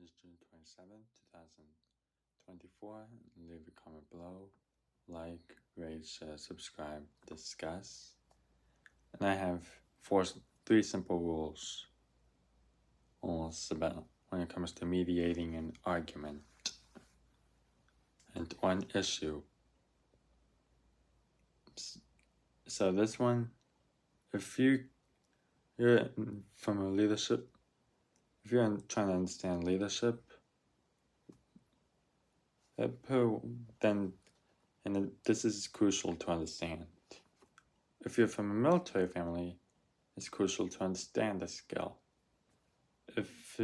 is June 27th, 2024. Leave a comment below. Like, rate, share, subscribe, discuss. And I have three simple rules about when it comes to mediating an argument and one issue. So this one, if you're from a leadership, if you're trying to understand leadership, then this is crucial to understand. If you're from a military family, it's crucial to understand the skill. If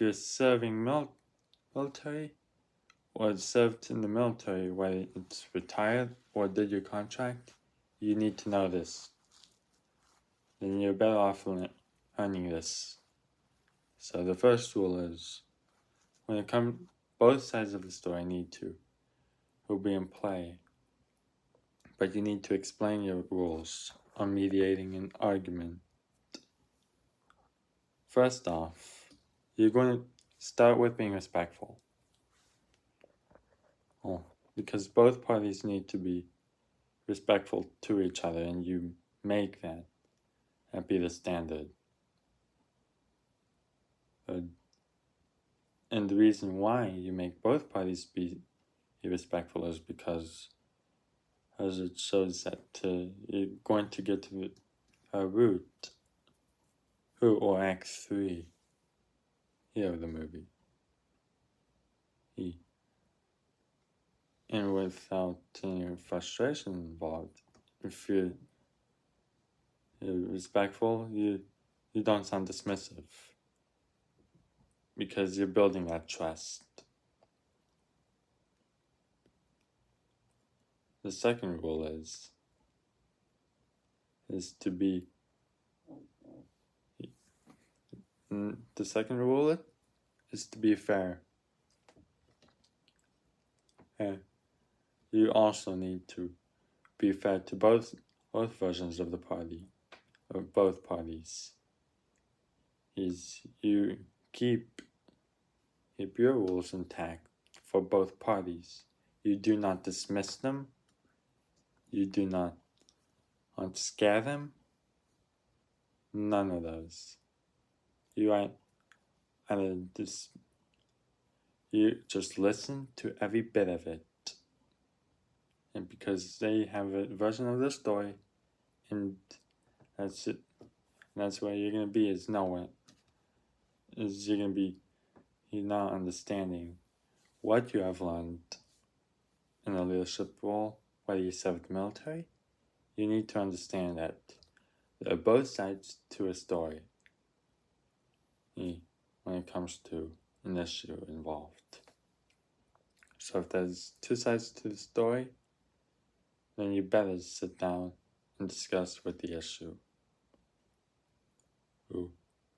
you're serving military, or served in the military, whether it's retired or did your contract, you need to know this. Then you're better off learning this. So the first rule is, when it comes, both sides of the story will be in play. But you need to explain your rules on mediating an argument. First off, you're going to start with being respectful. Because both parties need to be respectful to each other, and you make that be the standard. And the reason why you make both parties be respectful is because as it shows that you're going to get to the root, or Act 3 here of the movie. And without any frustration involved, if you're respectful, you don't sound dismissive, because you're building that trust. The second rule is to be fair. You also need to be fair to both versions of both parties. You keep your rules intact for both parties. You do not dismiss them. You do not scare them. None of those. You just listen to every bit of it. And because they have a version of the story, and that's it. And that's where you're going to be, you're not understanding what you have learned in a leadership role, whether you serve the military. You need to understand that there are both sides to a story when it comes to an issue involved. So if there's two sides to the story, then you better sit down and discuss with the issue.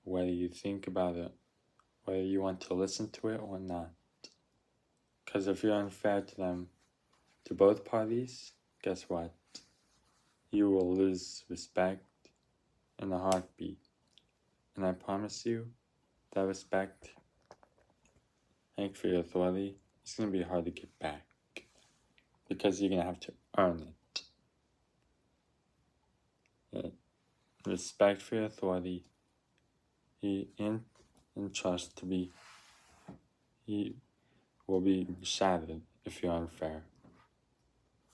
Whether you think about it, whether you want to listen to it or not. Because if you're unfair to both parties, guess what? You will lose respect in a heartbeat. And I promise you, that respect, for your authority, it's going to be hard to get back. Because you're going to have to earn it. Respect for your authority, and trust will be shattered if you're unfair.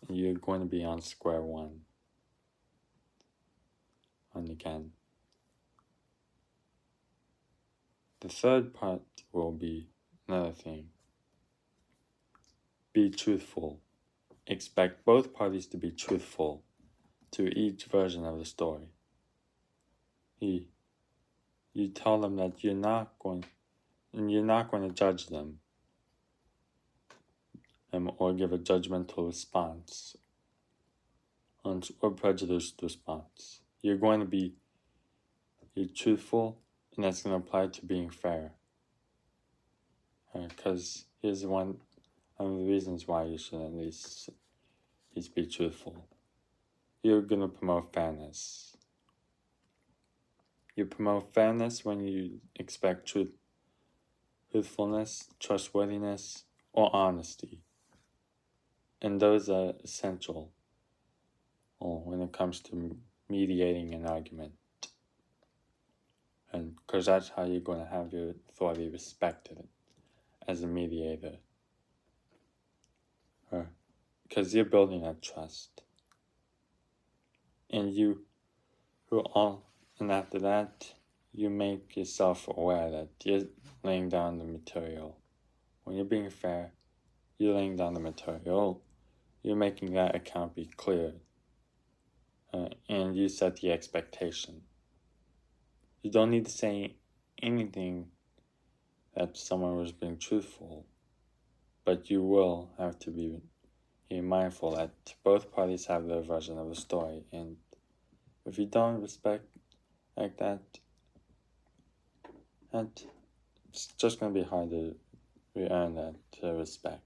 And you're going to be on square one. And again. The third part will be another thing. Be truthful. Expect both parties to be truthful to each version of the story. You tell them that you're not going to judge them or give a judgmental response or prejudiced response. You're truthful, and that's going to apply to being fair. Because here's one of the reasons why you should at least be truthful. You're going to promote fairness. You promote fairness when you expect truth truthfulness, trustworthiness, or honesty. And those are essential when it comes to mediating an argument. And because that's how you're going to have your authority respected as a mediator. Because you're building that trust. And and after that, you make yourself aware that you're laying down the material. When you're being fair, you're laying down the material. You're making that account be clear. And you set the expectation. You don't need to say anything that someone was being truthful, but you will have to be mindful that both parties have their version of the story, and if you don't respect like that, it's just going to be hard to re-earn that respect.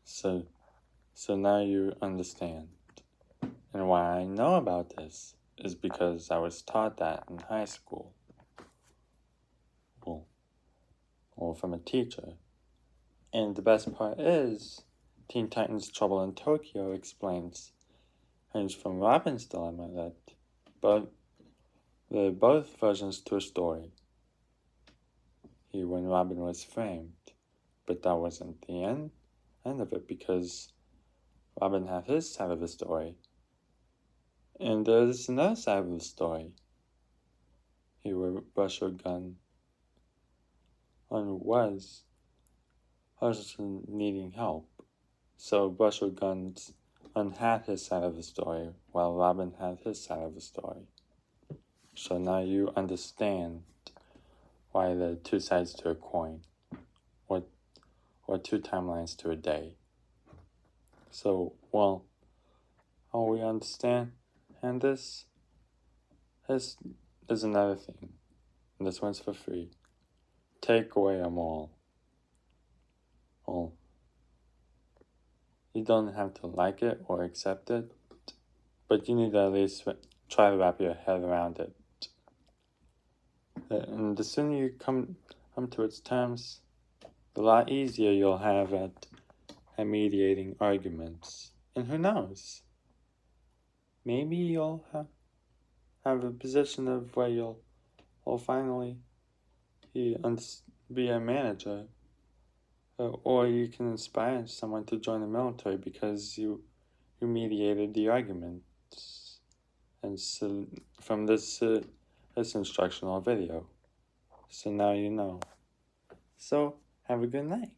So now you understand. And why I know about this is because I was taught that in high school. Or from a teacher. And the best part is, Teen Titans Trouble in Tokyo explains, and from Robin's dilemma, that they're both versions to a story. When Robin was framed, but that wasn't the end of it, because Robin had his side of the story. And there's another side of the story. Where Bushogun was needing help. So Bushogun had his side of the story, while Robin had his side of the story. So now you understand why there are two sides to a coin, or two timelines to a day. So, how we understand this? There's another thing. And this one's for free. Take away them all. You don't have to like it or accept it, but you need to at least try to wrap your head around it. And the sooner you come to its terms, the lot easier you'll have at mediating arguments. And who knows? Maybe you'll have a position of where you'll finally be a manager. Or you can inspire someone to join the military because you mediated the arguments. And so from this instructional video. So now you know. So have a good night.